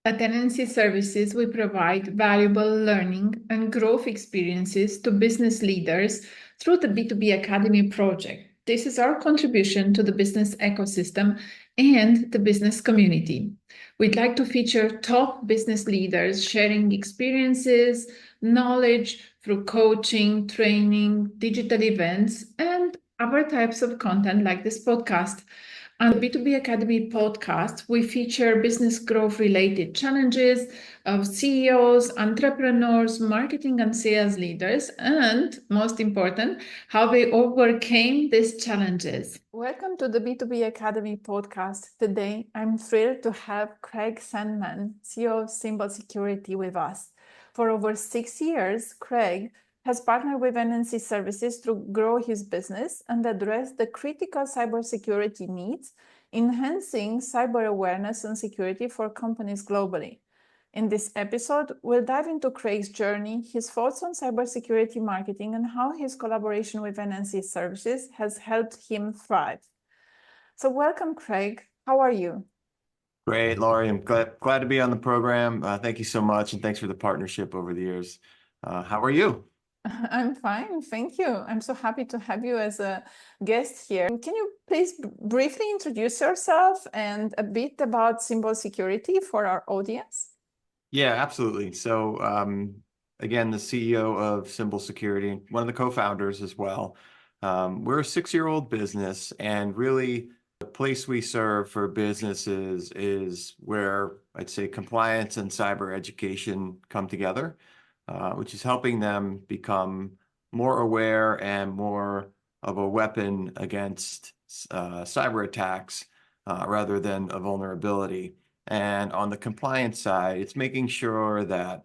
At NNC Services, we provide valuable learning and growth experiences to business leaders through the B2B Academy project. This is our contribution to the business ecosystem and the business community. We'd like to feature top business leaders sharing experiences, knowledge through coaching, training, digital events, and other types of content like this podcast. On the B2B Academy podcast, we feature business growth related challenges of CEOs, entrepreneurs, marketing and sales leaders, and most important, how they overcame these challenges. Welcome to the B2B Academy podcast. Today, I'm thrilled to have Craig Sandman, CEO of Cybersecurity, with us. For over 6 years, Craig has partnered with NNC Services to grow his business and address the critical cybersecurity needs, enhancing cyber awareness and security for companies globally. In this episode, we'll dive into Craig's journey, his thoughts on cybersecurity marketing, and how his collaboration with NNC Services has helped him thrive. So welcome, Craig. How are you? Great, Laurie. I'm glad to be on the program. Thank you so much, and thanks for the partnership over the years. How are you? I'm fine, thank you. I'm so happy to have you as a guest here. Can you please briefly introduce yourself and a bit about Cybersecurity for our audience? Yeah, absolutely. So, again, the CEO of Cybersecurity, one of the co-founders as well. We're a 6-year-old business, and really the place we serve for businesses is where I'd say compliance and cyber education come together. Which is helping them become more aware and more of a weapon against cyber attacks rather than a vulnerability. And on the compliance side, it's making sure that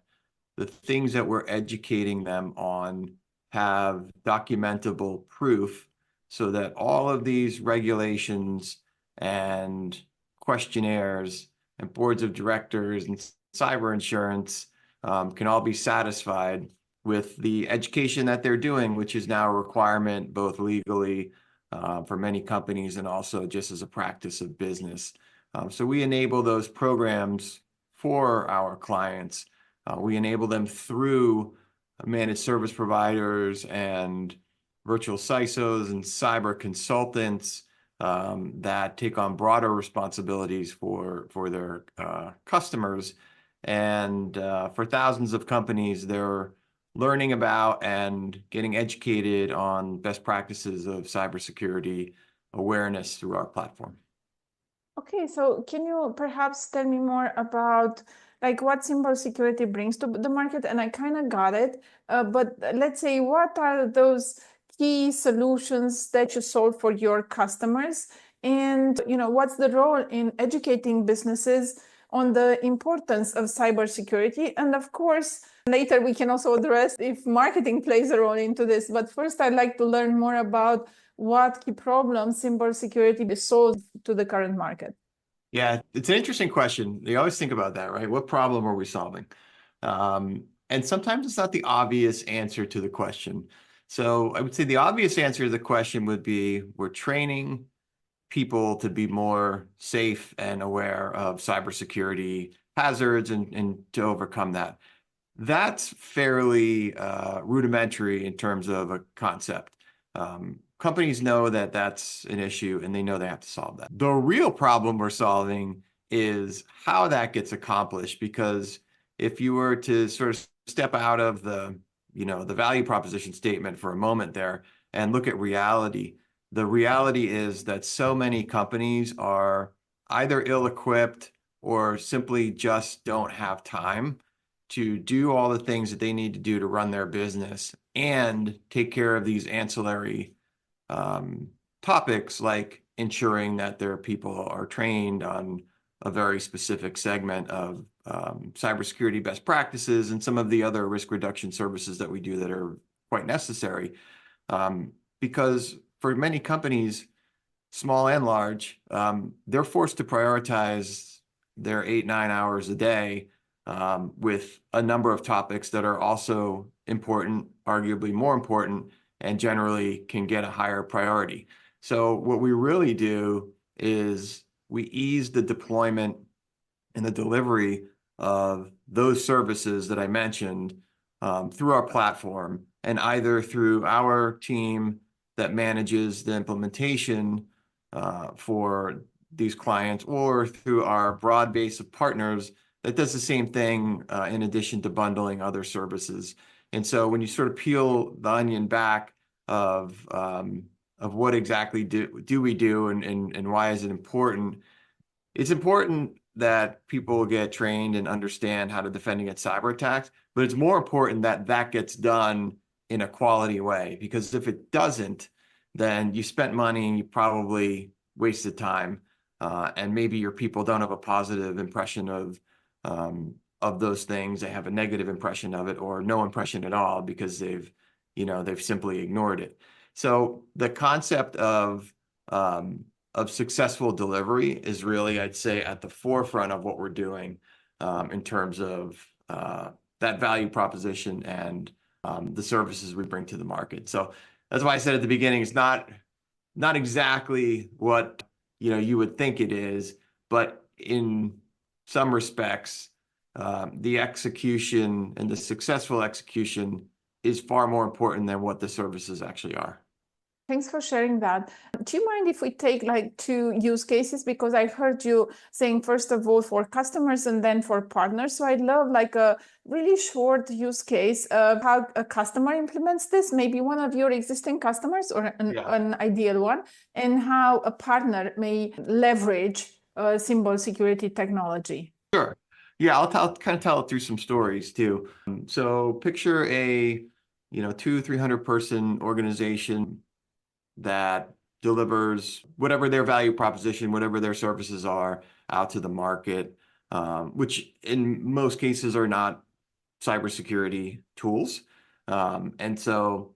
the things that we're educating them on have documentable proof so that all of these regulations and questionnaires and boards of directors and cyber insurance can all be satisfied with the education that they're doing, which is now a requirement both legally for many companies and also just as a practice of business. So we enable those programs for our clients. We enable them through managed service providers and virtual CISOs and cyber consultants that take on broader responsibilities for their customers. And for thousands of companies, they're learning about and getting educated on best practices of cybersecurity awareness through our platform. Okay, so can you perhaps tell me more about what Cybersecurity brings to the market? And I kind of got it, but let's say, what are those key solutions that you solve for your customers? And what's the role in educating businesses on the importance of cybersecurity? And of course, later we can also address if marketing plays a role into this. But first, I'd like to learn more about what key problems cybersecurity solves to the current market. Yeah, it's an interesting question. You always think about that, right? What problem are we solving? And sometimes it's not the obvious answer to the question. So I would say the obvious answer to the question would be we're training people to be more safe and aware of cybersecurity hazards and to overcome that. That's fairly rudimentary in terms of a concept. Companies know that that's an issue and they know they have to solve that. The real problem we're solving is how that gets accomplished, because if you were to sort of step out of the value proposition statement for a moment there and look at reality, the reality is that so many companies are either ill-equipped or simply just don't have time to do all the things that they need to do to run their business and take care of these ancillary topics like ensuring that their people are trained on a very specific segment of cybersecurity best practices and some of the other risk reduction services that we do that are quite necessary. Because for many companies, small and large, they're forced to prioritize their 8-9 hours a day with a number of topics that are also important, arguably more important, and generally can get a higher priority. So what we really do is we ease the deployment and the delivery of those services that I mentioned through our platform, and either through our team that manages the implementation for these clients, or through our broad base of partners that does the same thing in addition to bundling other services. And so when you sort of peel the onion back of what exactly do we do, and why is it important? It's important that people get trained and understand how to defend against cyber attacks, but it's more important that that gets done in a quality way, because if it doesn't, then you spent money and you probably wasted time, and maybe your people don't have a positive impression of those things. They have a negative impression of it, or no impression at all, because they've simply ignored it. So the concept of successful delivery is really, I'd say, at the forefront of what we're doing in terms of that value proposition and the services we bring to the market. So that's why I said at the beginning, it's not exactly what you would think it is, but in some respects, the execution and the successful execution is far more important than what the services actually are. Thanks for sharing that. Do you mind if we take like 2 use cases? Because I heard you saying, first of all, for customers and then for partners. So I'd love like a really short use case of how a customer implements this, maybe one of your existing customers or an ideal one, and how a partner may leverage Symbol Security technology. Sure. Yeah, I'll kind of tell it through some stories too. So picture a 200-300 person organization that delivers whatever their value proposition, whatever their services are, out to the market, which in most cases are not cybersecurity tools. And so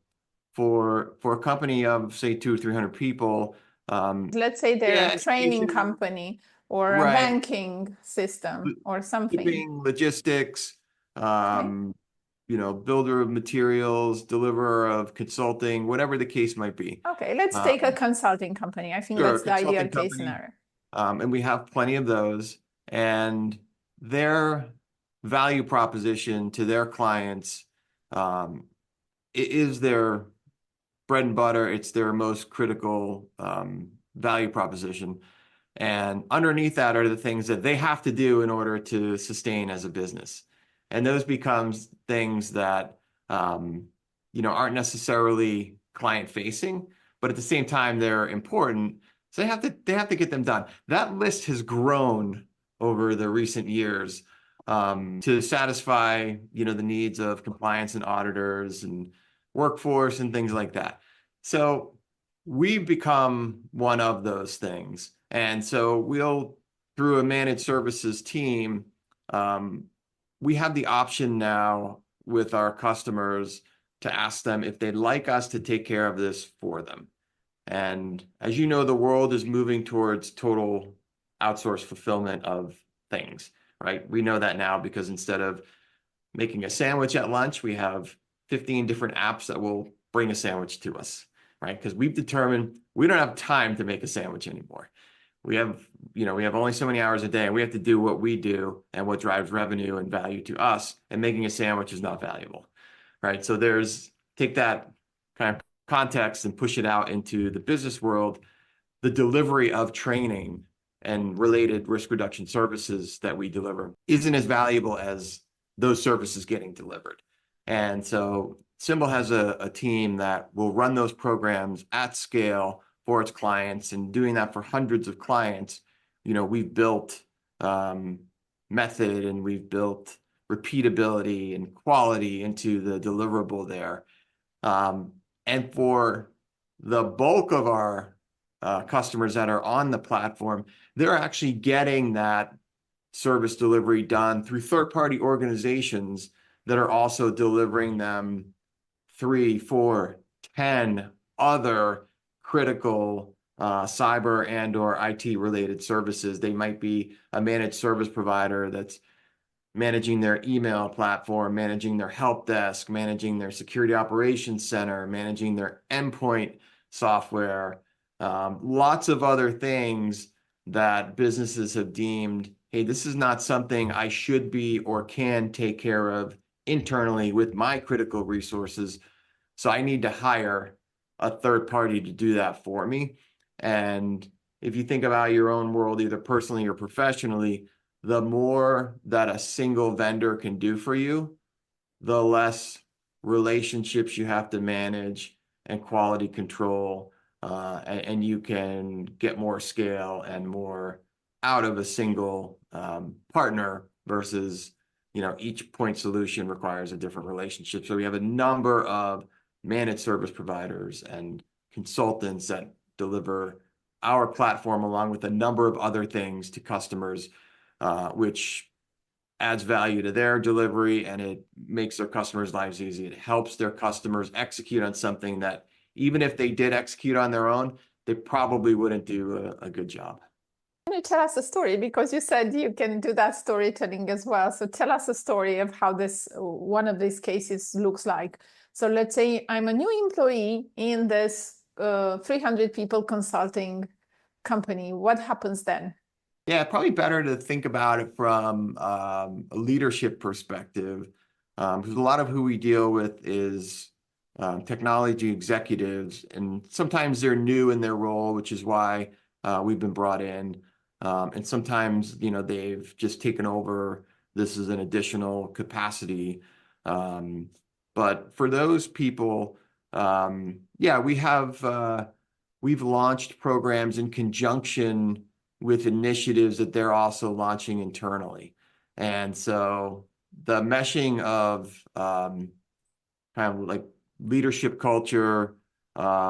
for a company of, say, 200-300 people, let's say they're a training company or a banking system or something. Shipping, logistics, builder of materials, deliverer of consulting, whatever the case might be. Okay, let's take a consulting company. I think that's the ideal case scenario. And we have plenty of those, and their value proposition to their clients is their bread and butter. It's their most critical value proposition. And underneath that are the things that they have to do in order to sustain as a business. And those becomes things that aren't necessarily client facing, but at the same time they're important. So they have to get them done. That list has grown over the recent years to satisfy the needs of compliance and auditors and workforce and things like that. So we've become one of those things. And so we'll, through a managed services team, we have the option now with our customers to ask them if they'd like us to take care of this for them. And as you know, the world is moving towards total outsourced fulfillment of things, right? We know that now because instead of making a sandwich at lunch, we have 15 different apps that will bring a sandwich to us, right? Because we've determined we don't have time to make a sandwich anymore. We have only so many hours a day, and we have to do what we do and what drives revenue and value to us, and making a sandwich is not valuable, right? So take that kind of context and push it out into the business world. The delivery of training and related risk reduction services that we deliver isn't as valuable as those services getting delivered. And so Symbol has a team that will run those programs at scale for its clients, and doing that for hundreds of clients. We've built method, and we've built repeatability and quality into the deliverable there. And for the bulk of our customers that are on the platform, they're actually getting that service delivery done through third-party organizations that are also delivering them 3, 4, 10 other critical cyber and or IT related services. They might be a managed service provider that's managing their email platform, managing their help desk, managing their security operations center, managing their endpoint software, lots of other things that businesses have deemed hey, this is not something I should be or can take care of internally with my critical resources. So I need to hire a third party to do that for me. And if you think about your own world, either personally or professionally, the more that a single vendor can do for you, the less relationships you have to manage and quality control, and you can get more scale and more out of a single partner versus, each point solution requires a different relationship. So we have a number of managed service providers and consultants that deliver our platform along with a number of other things to customers, which adds value to their delivery, and it makes their customers' lives easy. It helps their customers execute on something that even if they did execute on their own, they probably wouldn't do a good job. Can you tell us a story? Because you said you can do that storytelling as well. So tell us a story of how one of these cases looks like. So let's say I'm a new employee in this 300 people consulting company. What happens then? Yeah, probably better to think about it from a leadership perspective, because a lot of who we deal with is technology executives, and sometimes they're new in their role, which is why we've been brought in. And sometimes, they've just taken over. This is an additional capacity. But for those people, yeah, we've launched programs in conjunction with initiatives that they're also launching internally. And so the meshing of kind of like leadership culture,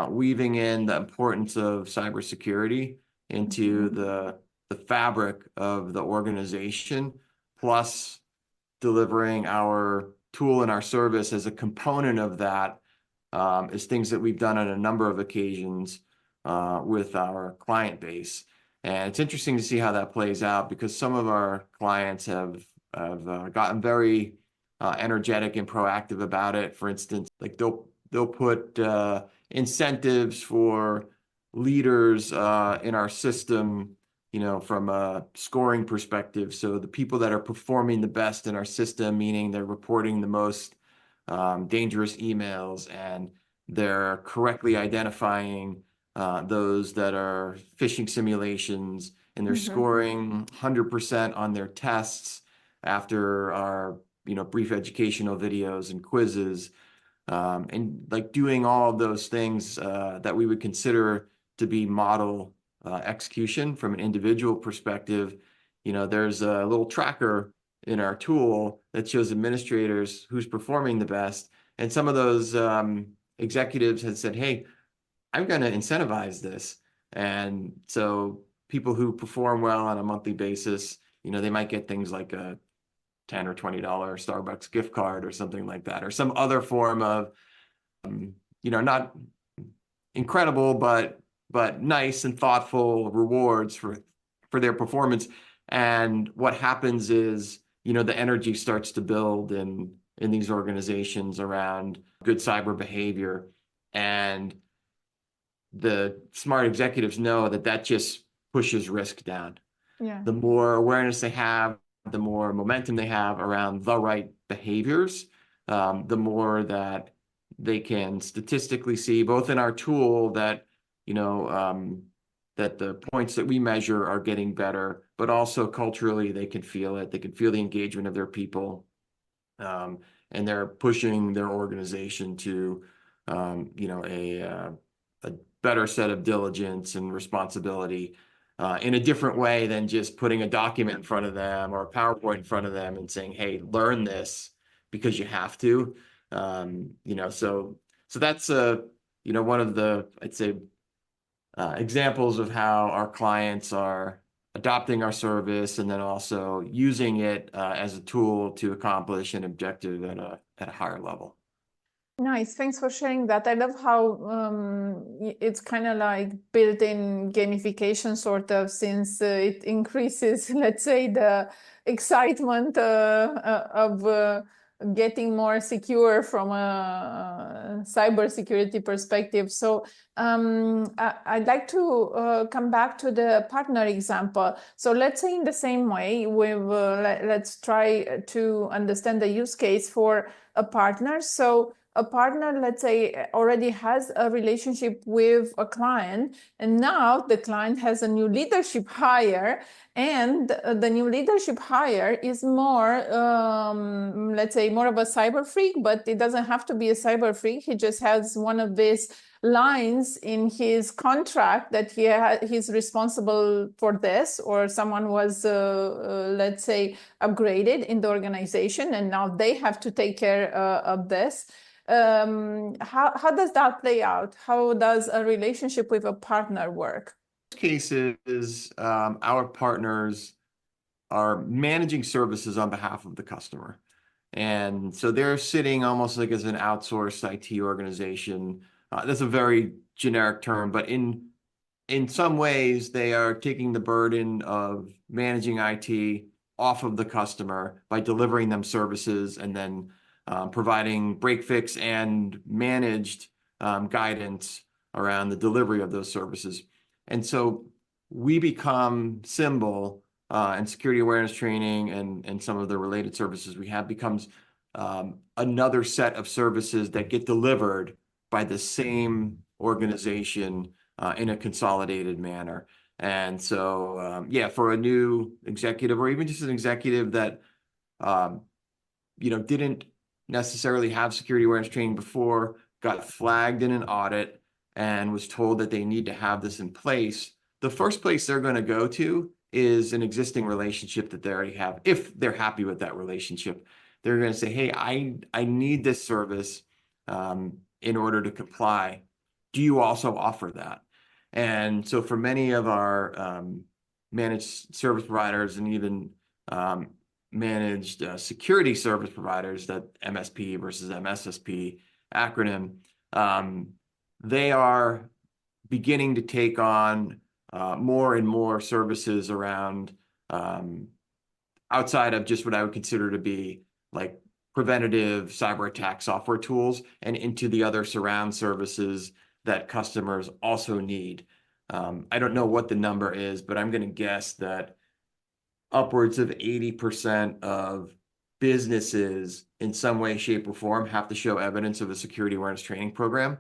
weaving in the importance of cybersecurity into the fabric of the organization, plus delivering our tool and our service as a component of that, is things that we've done on a number of occasions with our client base. And it's interesting to see how that plays out, because some of our clients have gotten very energetic and proactive about it. For instance, like they'll put incentives for leaders in our system, from a scoring perspective. So the people that are performing the best in our system, meaning they're reporting the most dangerous emails and they're correctly identifying those that are phishing simulations, and they're scoring 100% on their tests after our brief educational videos and quizzes, and like doing all of those things that we would consider to be model execution from an individual perspective. There's a little tracker in our tool that shows administrators who's performing the best, and some of those executives had said, hey, I'm going to incentivize this. And so people who perform well on a monthly basis, they might get things like a $10 or $20 Starbucks gift card or something like that, or some other form of, not incredible, but nice and thoughtful rewards for their performance. And what happens is, the energy starts to build in these organizations around good cyber behavior. And the smart executives know that just pushes risk down. Yeah. The more awareness they have, the more momentum they have around the right behaviors, the more that they can statistically see, both in our tool, that that the points that we measure are getting better, but also culturally they can feel it. They can feel the engagement of their people, and they're pushing their organization to a better set of diligence and responsibility in a different way than just putting a document in front of them or a PowerPoint in front of them and saying, hey, learn this because you have to. So that's one of the, I'd say, examples of how our clients are adopting our service and then also using it as a tool to accomplish an objective at a higher level. Nice. Thanks for sharing that. I love how it's kind of like built-in gamification, sort of, since it increases, let's say, the excitement of getting more secure from a cybersecurity perspective. So I'd like to come back to the partner example. So let's say in the same way, let's try to understand the use case for a partner. So a partner, let's say, already has a relationship with a client, and now the client has a new leadership hire, and the new leadership hire is more, let's say, more of a cyber freak, but it doesn't have to be a cyber freak. He just has one of these lines in his contract that he's responsible for this, or someone was, let's say, upgraded in the organization, and now they have to take care of this. How does that play out? How does a relationship with a partner work? Cases, our partners are managing services on behalf of the customer. And so they're sitting almost like as an outsourced IT organization. That's a very generic term, but in some ways, they are taking the burden of managing IT off of the customer by delivering them services and then providing break fix and managed guidance around the delivery of those services. And so we become Symbol and security awareness training and some of the related services we have becomes another set of services that get delivered by the same organization in a consolidated manner. And so, yeah, for a new executive or even just an executive that, didn't necessarily have security awareness training before, got flagged in an audit and was told that they need to have this in place, the first place they're going to go to is an existing relationship that they already have. If they're happy with that relationship, they're going to say, hey, I need this service in order to comply. Do you also offer that? And so for many of our managed service providers and even managed security service providers, that MSP versus MSSP acronym, they are beginning to take on more and more services around outside of just what I would consider to be like preventative cyber attack software tools and into the other surround services that customers also need. I don't know what the number is, but I'm going to guess that upwards of 80% of businesses in some way, shape, or form have to show evidence of a security awareness training program.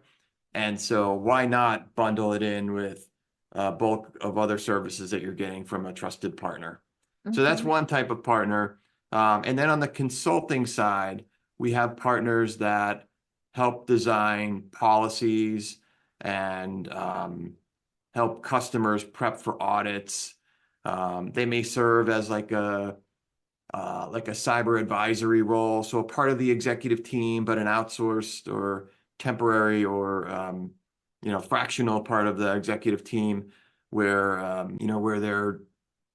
And so why not bundle it in with a bulk of other services that you're getting from a trusted partner? Mm-hmm. So that's one type of partner. And then on the consulting side, we have partners that help design policies and help customers prep for audits. They may serve as like a cyber advisory role, so a part of the executive team, but an outsourced or temporary or fractional part of the executive team, where where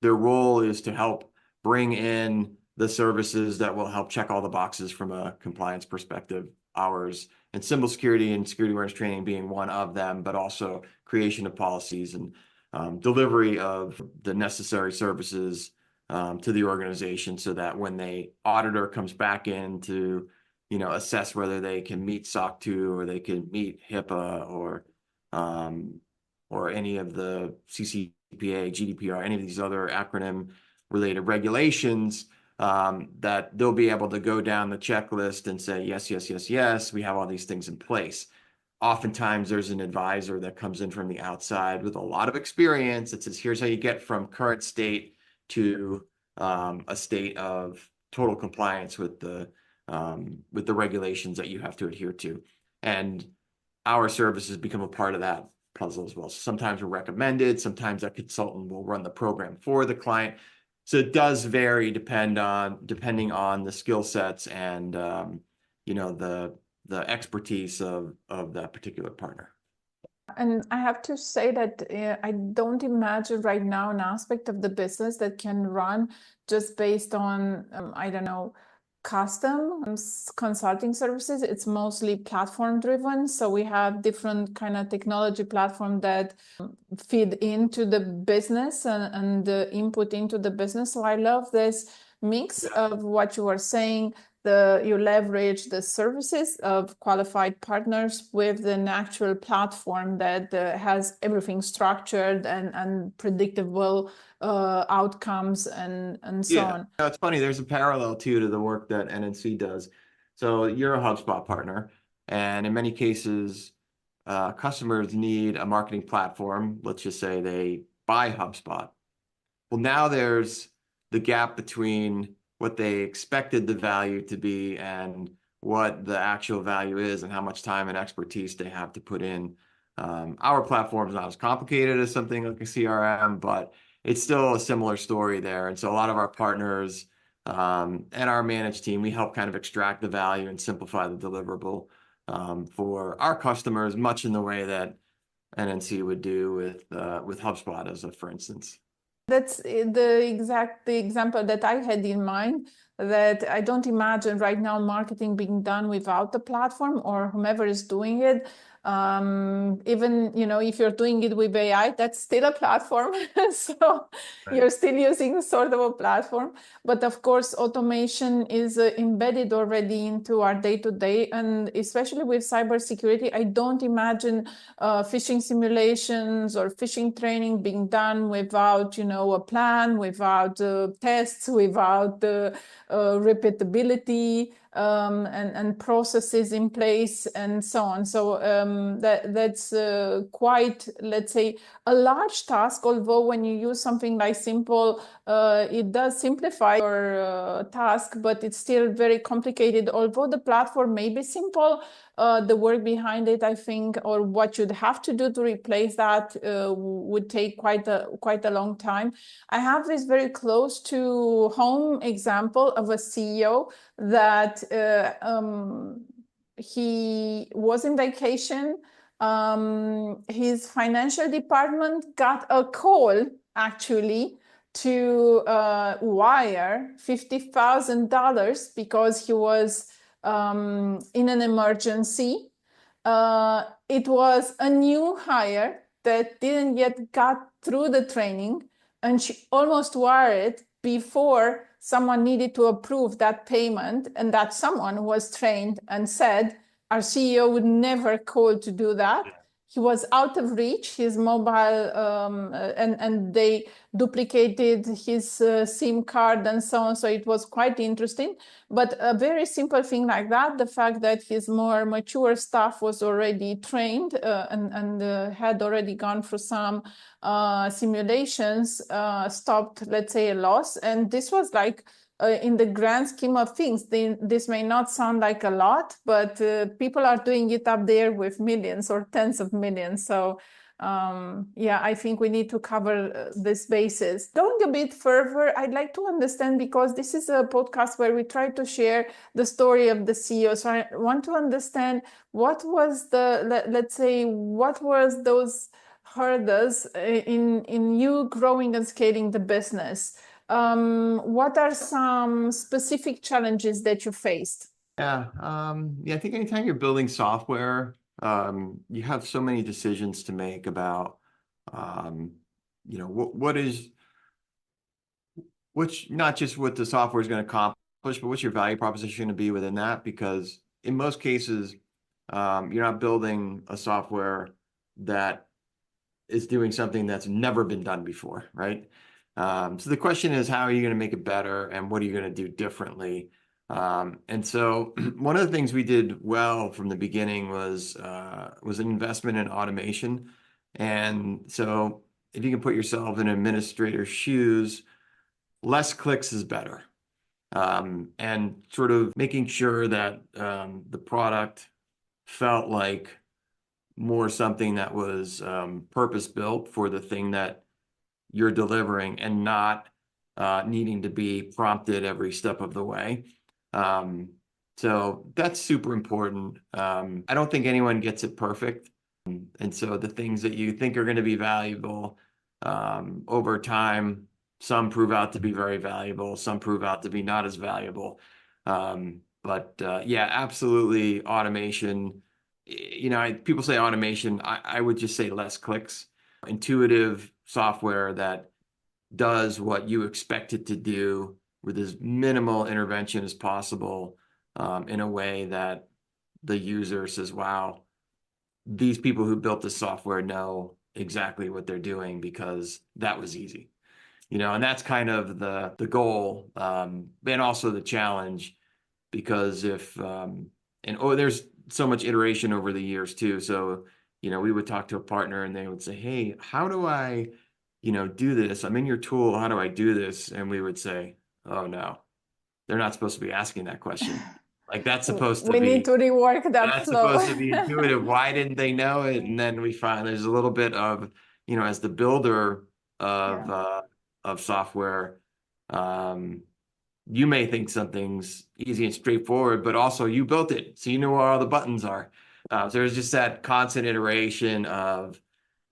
their role is to help bring in the services that will help check all the boxes from a compliance perspective. Ours and Symbol Security and security awareness training being one of them, but also creation of policies and delivery of the necessary services to the organization, so that when the auditor comes back in to assess whether they can meet SOC 2 or they can meet HIPAA or any of the CCPA, GDPR, any of these other acronym related regulations, that they'll be able to go down the checklist and say, yes, yes, yes, yes, we have all these things in place. Oftentimes there's an advisor that comes in from the outside with a lot of experience that says, here's how you get from current state to a state of total compliance with the regulations that you have to adhere to. And our services become a part of that puzzle as well. So sometimes we're recommended, sometimes that consultant will run the program for the client. So it does vary depending on the skill sets and the expertise of that particular partner. And I have to say that I don't imagine right now an aspect of the business that can run just based on, I don't know, custom consulting services. It's mostly platform driven. So we have different kind of technology platform that feed into the business and the input into the business. So I love this mix of what you were saying, you leverage the services of qualified partners with an actual platform that has everything structured and predictable outcomes and so on. It's funny. There's a parallel too to the work that NNC does. So you're a HubSpot partner, and in many cases, customers need a marketing platform. Let's just say they buy HubSpot. Well, now there's the gap between what they expected the value to be and what the actual value is and how much time and expertise they have to put in. Our platform is not as complicated as something like a CRM, but it's still a similar story there. And so a lot of our partners and our managed team, we help kind of extract the value and simplify the deliverable for our customers, much in the way that NNC would do with HubSpot, as a for instance. That's the example that I had in mind, that I don't imagine right now marketing being done without the platform or whomever is doing it. Even, if you're doing it with AI, that's still a platform. So you're still using sort of a platform. But of course, automation is embedded already into our day-to-day. And especially with cybersecurity, I don't imagine phishing simulations or phishing training being done without, a plan, without tests, without repeatability and processes in place and so on. So that's quite, let's say, a large task, although when you use something like Simple, it does simplify your task, but it's still very complicated. Although the platform may be simple, the work behind it, I think, or what you'd have to do to replace that would take quite a long time. I have this very close to home example of a CEO that he was in vacation. His financial department got a call actually to wire $50,000 because he was in an emergency. It was a new hire that didn't yet got through the training, and she almost wired before someone needed to approve that payment, and that someone was trained and said, our CEO would never call to do that. He was out of reach, his mobile, and they duplicated his SIM card and so on. So it was quite interesting. But a very simple thing like that, the fact that his more mature staff was already trained and had already gone through some simulations, stopped, let's say, a loss. And this was like, in the grand scheme of things, this may not sound like a lot, but people are doing it up there with millions or tens of millions. So yeah, I think we need to cover this basis. Going a bit further, I'd like to understand, because this is a podcast where we try to share the story of the CEO. So I want to understand what was let's say, what was those hurdles in you growing and scaling the business? What are some specific challenges that you faced? Yeah, I think anytime you're building software, you have so many decisions to make about, which not just what the software is going to accomplish, but what's your value proposition to be within that? Because in most cases, you're not building a software that is doing something that's never been done before, right? So the question is, how are you going to make it better, and what are you going to do differently? And so one of the things we did well from the beginning was an investment in automation. And so if you can put yourself in an administrator's shoes, less clicks is better. And sort of making sure that the product felt like more something that was purpose-built for the thing that you're delivering, and not needing to be prompted every step of the way. So that's super important. I don't think anyone gets it perfect. And so the things that you think are going to be valuable over time, some prove out to be very valuable, some prove out to be not as valuable. But yeah, absolutely, automation. People say automation. I would just say less clicks. Intuitive software that does what you expect it to do with as minimal intervention as possible in a way that the user says, wow, these people who built this software know exactly what they're doing because that was easy. And that's kind of the goal, and also the challenge, because there's so much iteration over the years too. So, we would talk to a partner and they would say, hey, how do I, do this? I'm in your tool. How do I do this? And we would say, oh no, they're not supposed to be asking that question. Like that's supposed to We need be to rework that that's flow. supposed to be intuitive. Why didn't they know it? And then we find there's a little bit of, as the builder of software, you may think something's easy and straightforward, but also you built it, so you know where all the buttons are. So there's just that constant iteration of,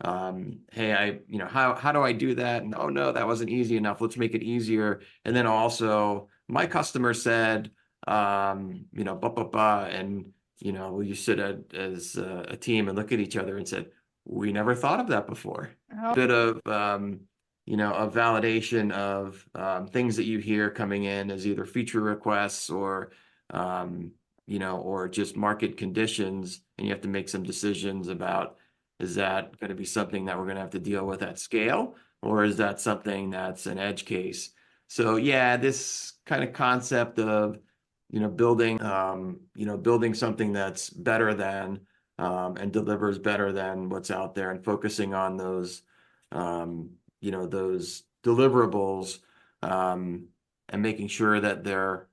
hey, how do I do that? And oh no, that wasn't easy enough. Let's make it easier. And then also, my customer said, and you sit as a team and look at each other and said, we never thought of that before. Oh. A bit of a validation of things that you hear coming in as either feature requests or or just market conditions, and you have to make some decisions about, is that going to be something that we're going to have to deal with at scale, or is that something that's an edge case? So yeah, this kind of concept of building something that's better than and delivers better than what's out there, and focusing on those those deliverables, and making sure that they're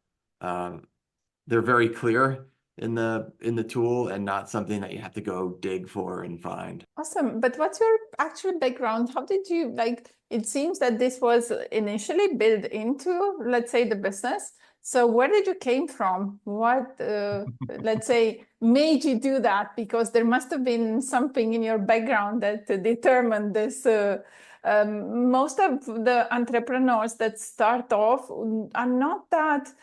very clear in the tool and not something that you have to go dig for and find. Awesome. But what's your actual background? How did you it seems that this was initially built into, let's say, the business. So where did you came from? What, let's say, made you do that? Because there must have been something in your background that determined this. Most of the entrepreneurs that start off are not that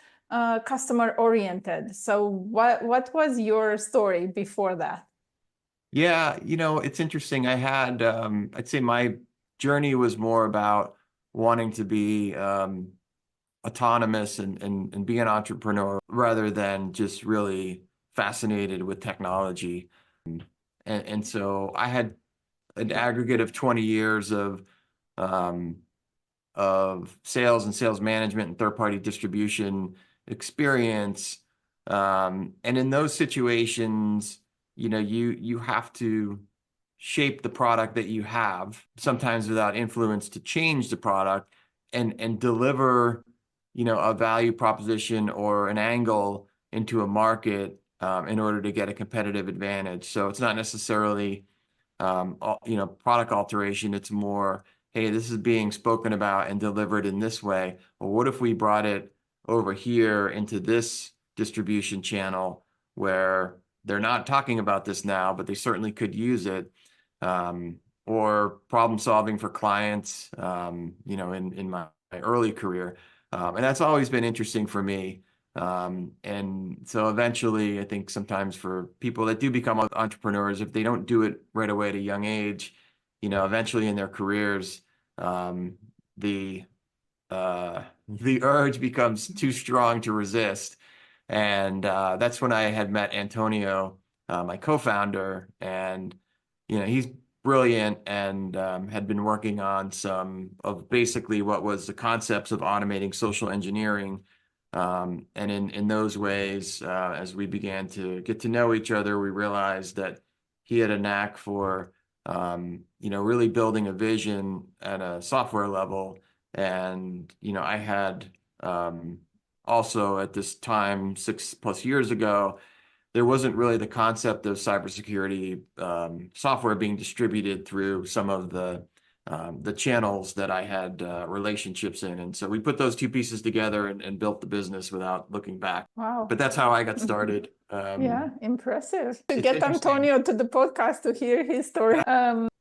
customer oriented. So what was your story before that? Yeah, it's interesting. I had, I'd say my journey was more about wanting to be autonomous and be an entrepreneur rather than just really fascinated with technology. And so I had an aggregate of 20 years of sales and sales management and third-party distribution experience. And in those situations, you have to shape the product that you have, sometimes without influence, to change the product and deliver, a value proposition or an angle into a market in order to get a competitive advantage. So it's not necessarily, product alteration. It's more, hey, this is being spoken about and delivered in this way. Well, what if we brought it over here into this distribution channel where they're not talking about this now, but they certainly could use it, or problem solving for clients, in my early career. And that's always been interesting for me. And so eventually, I think sometimes for people that do become entrepreneurs, if they don't do it right away at a young age, eventually in their careers, the urge becomes too strong to resist. And that's when I had met Antonio, my co-founder, and he's brilliant and had been working on some of basically what was the concepts of automating social engineering. And in those ways, as we began to get to know each other, we realized that he had a knack for really building a vision at a software level. And I had also at this time, 6+ years ago, there wasn't really the concept of cybersecurity software being distributed through some of the channels that I had relationships in. And so we put those two pieces together and built the business without looking back. Wow. But that's how I got started. Yeah, impressive. To get Antonio to the podcast to hear his story.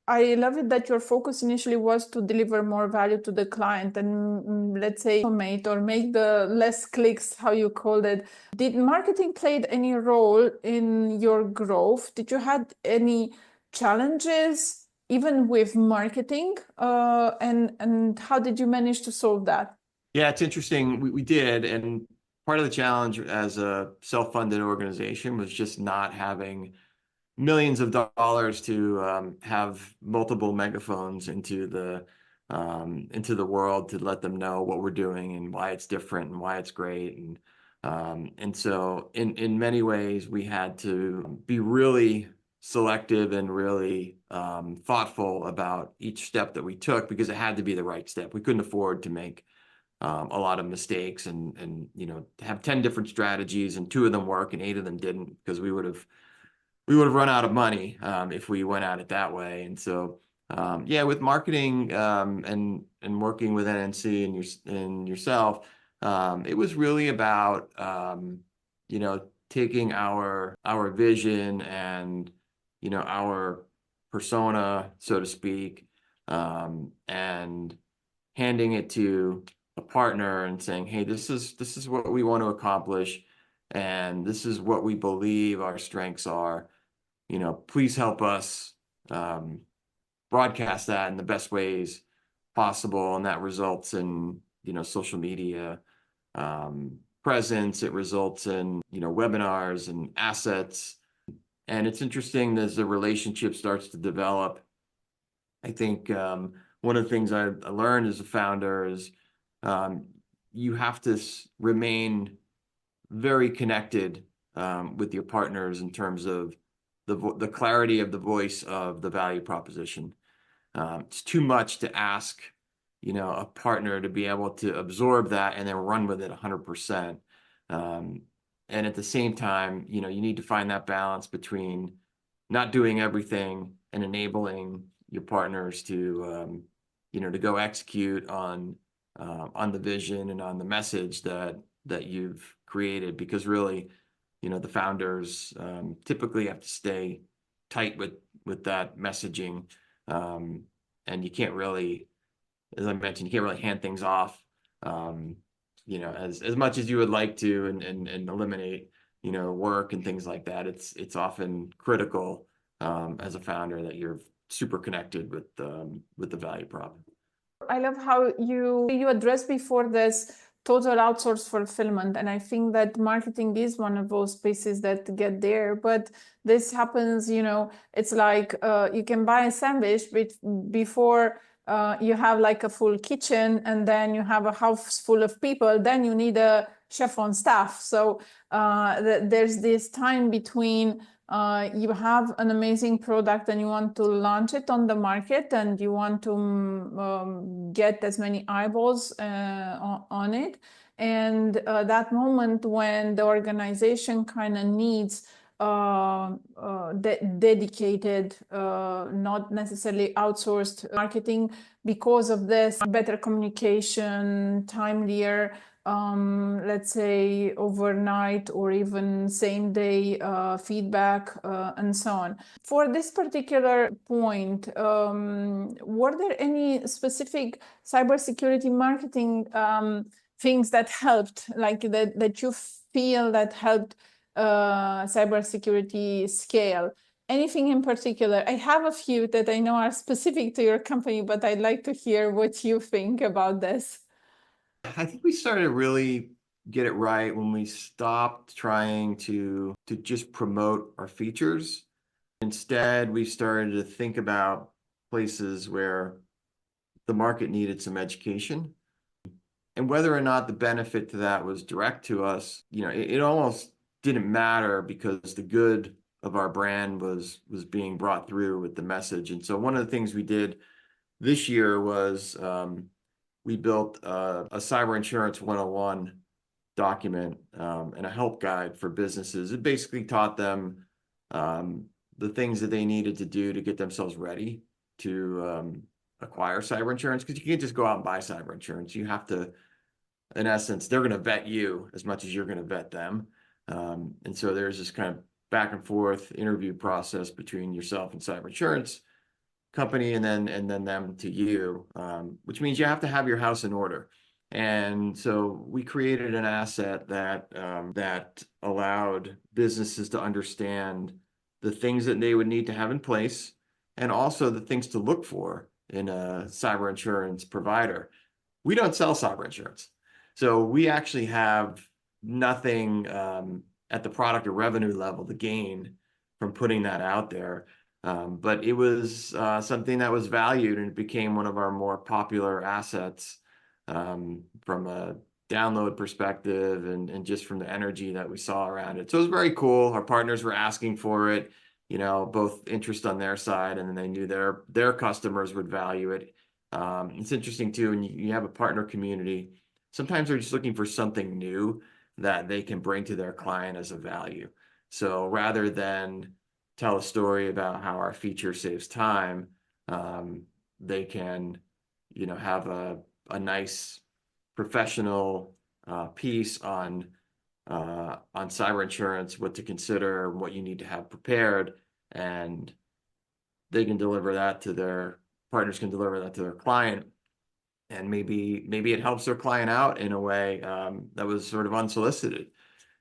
I love it that your focus initially was to deliver more value to the client and let's say automate or make the less clicks, how you called it. Did marketing played any role in your growth? Did you had any challenges even with marketing? And how did you manage to solve that? Yeah, it's interesting. We did. And part of the challenge as a self-funded organization was just not having millions of dollars to have multiple megaphones into the world to let them know what we're doing and why it's different and why it's great. And so in many ways, we had to be really selective and really thoughtful about each step that we took because it had to be the right step. We couldn't afford to make a lot of mistakes and have 10 different strategies and 2 of them work and 8 of them didn't, because we would have run out of money if we went at it that way. And so yeah, with marketing and working with NNC and yourself, it was really about taking our vision and our persona, so to speak, and handing it to a partner and saying, hey, this is what we want to accomplish, and this is what we believe our strengths are. Please help us broadcast that in the best ways possible. And that results in, social media presence. It results in, webinars and assets. And it's interesting as the relationship starts to develop. I think one of the things I learned as a founder is you have to remain very connected with your partners in terms of the clarity of the voice of the value proposition. It's too much to ask, a partner to be able to absorb that and then run with it 100%. And at the same time, you need to find that balance between not doing everything and enabling your partners to, to go execute on the vision and on the message that you've created, because really, the founders typically have to stay tight with that messaging. And you can't really, as I mentioned, you can't really hand things off, as much as you would like to and eliminate, work and things like that. It's often critical as a founder that you're super connected with the value prop. I love how you addressed before this total outsource fulfillment, and I think that marketing is one of those spaces that get there. But this happens, it's like you can buy a sandwich before you have like a full kitchen, and then you have a house full of people, then you need a chef on staff. So there's this time between you have an amazing product and you want to launch it on the market and you want to get as many eyeballs on it. And that moment when the organization kind of needs dedicated, not necessarily outsourced marketing, because of this better communication, timelier, let's say overnight or even same day feedback and so on. For this particular point, were there any specific cybersecurity marketing things that helped, like that you feel that helped cybersecurity scale? Anything in particular? I have a few that I know are specific to your company, but I'd like to hear what you think about this. I think we started to really get it right when we stopped trying to just promote our features. Instead, we started to think about places where the market needed some education. And whether or not the benefit to that was direct to us, it almost didn't matter, because the good of our brand was being brought through with the message. And so one of the things we did this year was we built a Cyber Insurance 101 document and a help guide for businesses. It basically taught them the things that they needed to do to get themselves ready to acquire cyber insurance, because you can't just go out and buy cyber insurance. You have to, in essence, they're going to vet you as much as you're going to vet them. And so there's this kind of back and forth interview process between yourself and cyber insurance company and then them to you, which means you have to have your house in order. And so we created an asset that allowed businesses to understand the things that they would need to have in place, and also the things to look for in a cyber insurance provider. We don't sell cyber insurance. So we actually have nothing at the product or revenue level to gain from putting that out there. But it was something that was valued, and it became one of our more popular assets from a download perspective and just from the energy that we saw around it. So it was very cool. Our partners were asking for it, both interest on their side, and then they knew their customers would value it. It's interesting too, when you have a partner community, sometimes they're just looking for something new that they can bring to their client as a value. So rather than tell a story about how our feature saves time, they can, have a nice professional piece on cyber insurance, what to consider, what you need to have prepared, and they can deliver that to their partners, can deliver that to their client, and maybe it helps their client out in a way that was sort of unsolicited,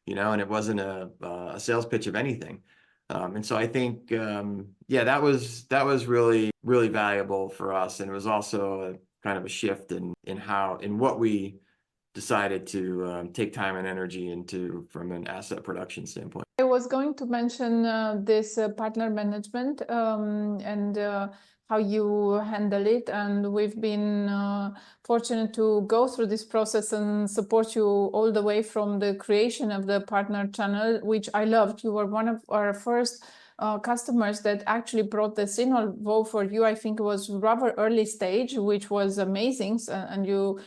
and it wasn't a sales pitch of anything. And so I think, that was really, really valuable for us. And it was also a kind of a shift in what we decided to take time and energy into from an asset production standpoint. I was going to mention this partner management and how you handle it. And we've been fortunate to go through this process and support you all the way from the creation of the partner channel, which I loved. You were one of our first customers that actually brought this in, although for you, I think it was rather early stage, which was amazing. And you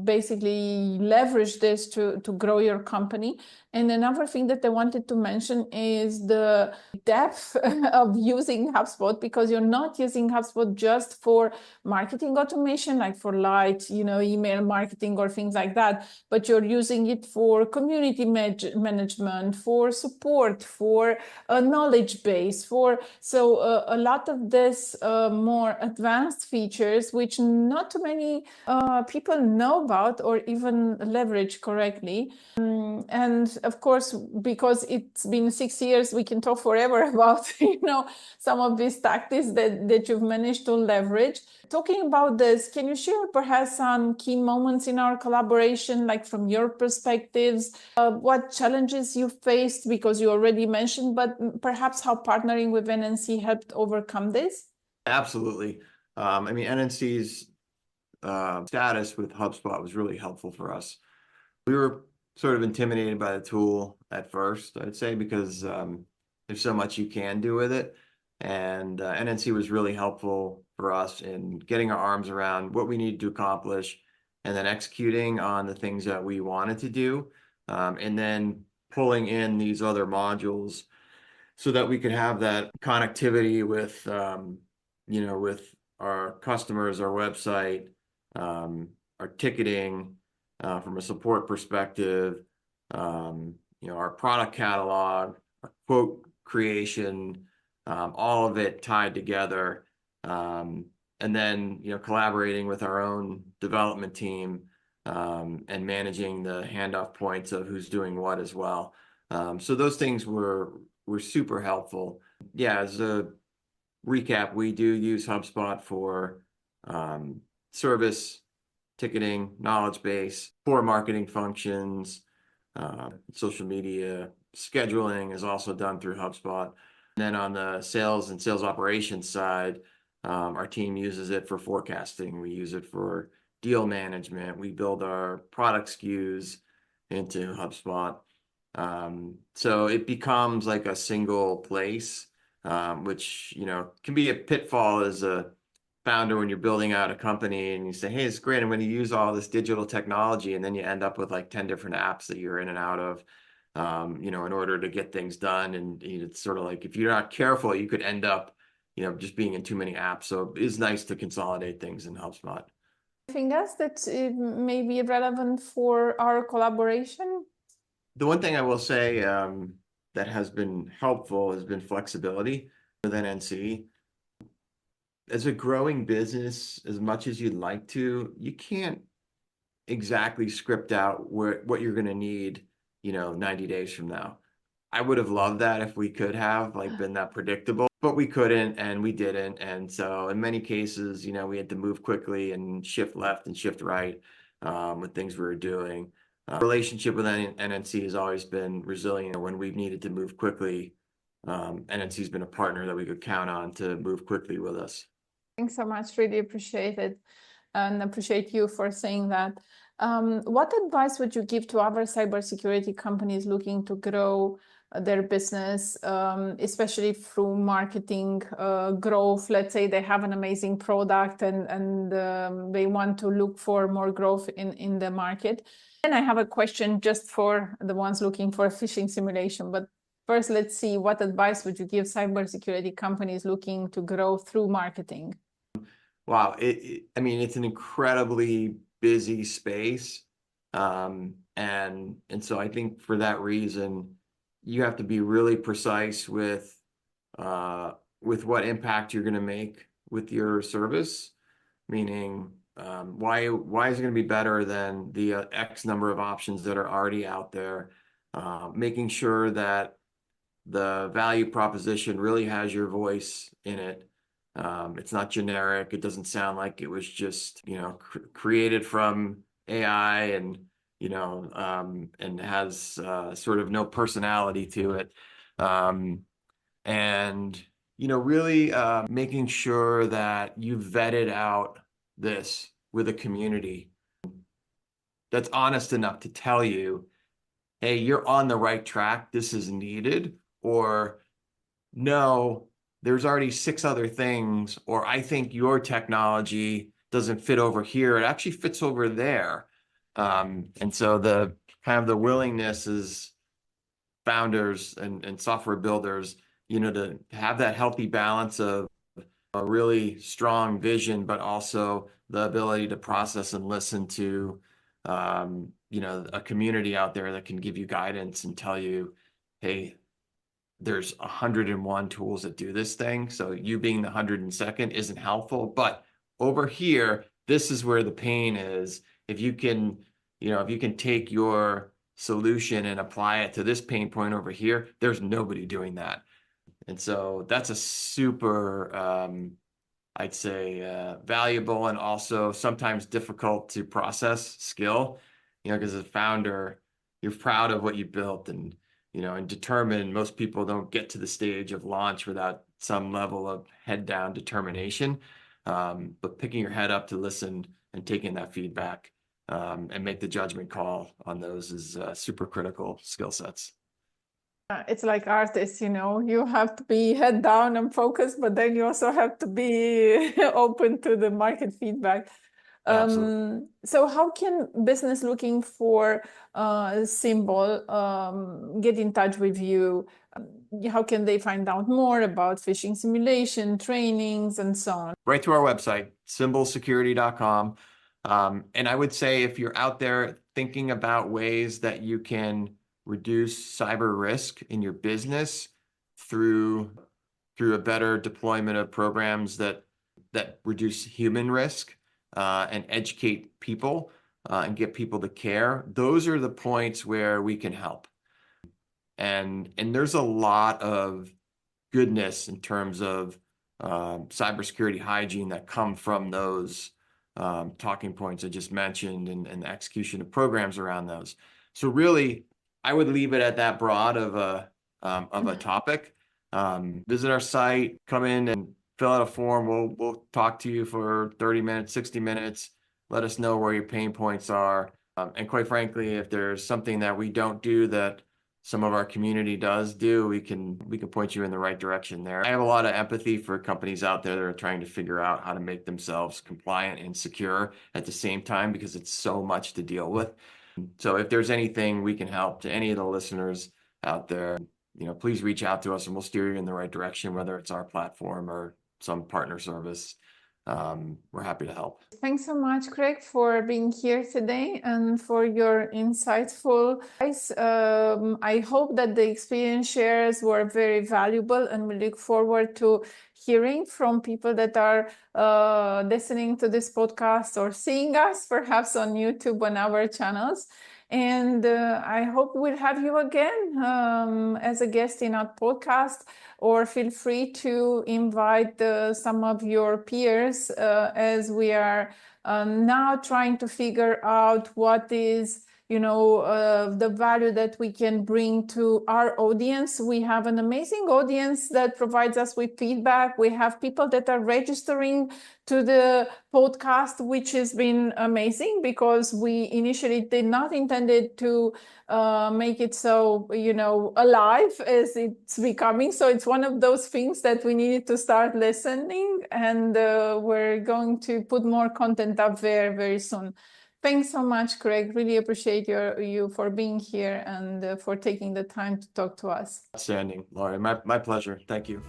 basically leverage this to grow your company. And another thing that I wanted to mention is the depth of using HubSpot, because you're not using HubSpot just for marketing automation, like for light, email marketing or things like that, but you're using it for community management, for support, for a knowledge base, so a lot of this more advanced features, which not too many people know about or even leverage correctly. And of course, because it's been 6 years, we can talk forever about some of these tactics that you've managed to leverage. Talking about this, can you share perhaps some key moments in our collaboration, like from your perspectives, what challenges you faced, because you already mentioned, but perhaps how partnering with NNC helped overcome this? Absolutely. NNC's status with HubSpot was really helpful for us. We were sort of intimidated by the tool at first, I'd say, because there's so much you can do with it. And NNC was really helpful for us in getting our arms around what we needed to accomplish, and then executing on the things that we wanted to do, and then pulling in these other modules so that we could have that connectivity with, with our customers, our website, our ticketing, from a support perspective, our product catalog, our quote creation, all of it tied together. And then, collaborating with our own development team, and managing the handoff points of who's doing what as well. So those things were super helpful. Yeah, as a recap, we do use HubSpot for service, ticketing, knowledge base, core marketing functions, social media, scheduling is also done through HubSpot. And then on the sales and sales operations side, our team uses it for forecasting. We use it for deal management. We build our product SKUs into HubSpot. So it becomes like a single place, which, can be a pitfall as a founder when you're building out a company and you say, hey, it's great, I'm going to use all this digital technology, and then you end up with like 10 different apps that you're in and out of, in order to get things done. And it's sort of like, if you're not careful, you could end up, just being in too many apps. So it is nice to consolidate things in HubSpot. Anything else that may be relevant for our collaboration? The one thing I will say that has been helpful has been flexibility with NNC. As a growing business, as much as you'd like to, you can't exactly script out what you're going to need, 90 days from now. I would have loved that if we could have been that predictable, but we couldn't, and we didn't. And so in many cases, we had to move quickly and shift left and shift right with things we were doing. Relationship with NNC has always been resilient. When we've needed to move quickly, NNC has been a partner that we could count on to move quickly with us. Thanks so much. Really appreciate it, and appreciate you for saying that. What advice would you give to other cybersecurity companies looking to grow their business, especially through marketing growth? Let's say they have an amazing product and they want to look for more growth in the market. And I have a question just for the ones looking for a phishing simulation. But first, let's see, what advice would you give cybersecurity companies looking to grow through marketing? Wow, I mean, it's an incredibly busy space, and so I think for that reason, you have to be really precise with what impact you're going to make with your service. Meaning, why is it going to be better than the X number of options that are already out there? Making sure that the value proposition really has your voice in it. It's not generic. It doesn't sound like it was just, created from AI and, and has sort of no personality to it. And, really making sure that you've vetted out this with a community that's honest enough to tell you, hey, you're on the right track. This is needed. Or no, there's already 6 other things, or I think your technology doesn't fit over here. It actually fits over there. And so the kind of the willingness is founders and software builders, to have that healthy balance of a really strong vision, but also the ability to process and listen to, a community out there that can give you guidance and tell you, hey, there's 101 tools that do this thing. So you being the 102nd isn't helpful, but over here, this is where the pain is. If you can take your solution and apply it to this pain point over here, there's nobody doing that. And so that's a super, I'd say, valuable and also sometimes difficult to process skill, because as a founder, you're proud of what you built and determined. Most people don't get to the stage of launch without some level of head down determination. But picking your head up to listen and taking that feedback and make the judgment call on those is super critical skill sets. It's like artists, you have to be head down and focused, but then you also have to be open to the market feedback. So how can business looking for Symbol get in touch with you? How can they find out more about phishing simulation, trainings, and so on? Right to our website, symbolsecurity.com. And I would say if you're out there thinking about ways that you can reduce cyber risk in your business through a better deployment of programs that reduce human risk, and educate people and get people to care, those are the points where we can help. And there's a lot of goodness in terms of cybersecurity hygiene that come from those talking points I just mentioned and the execution of programs around those. So really, I would leave it at that broad of a topic. Visit our site, come in and fill out a form. We'll talk to you for 30 minutes, 60 minutes. Let us know where your pain points are. And quite frankly, if there's something that we don't do that some of our community does do, we can point you in the right direction there. I have a lot of empathy for companies out there that are trying to figure out how to make themselves compliant and secure at the same time, because it's so much to deal with. So if there's anything we can help to any of the listeners out there, please reach out to us and we'll steer you in the right direction, whether it's our platform or some partner service. We're happy to help. Thanks so much, Craig, for being here today and for your insightful advice. I hope that the experience shares were very valuable, and we look forward to hearing from people that are listening to this podcast or seeing us perhaps on YouTube on our channels. And I hope we'll have you again as a guest in our podcast, or feel free to invite some of your peers as we are now trying to figure out what is the value that we can bring to our audience. We have an amazing audience that provides us with feedback. We have people that are registering to the podcast, which has been amazing because we initially did not intended to make it so, alive as it's becoming. So it's one of those things that we needed to start listening, and we're going to put more content up there very soon. Thanks so much, Craig. Really appreciate you for being here and for taking the time to talk to us. Outstanding, Laurie. My pleasure. Thank you.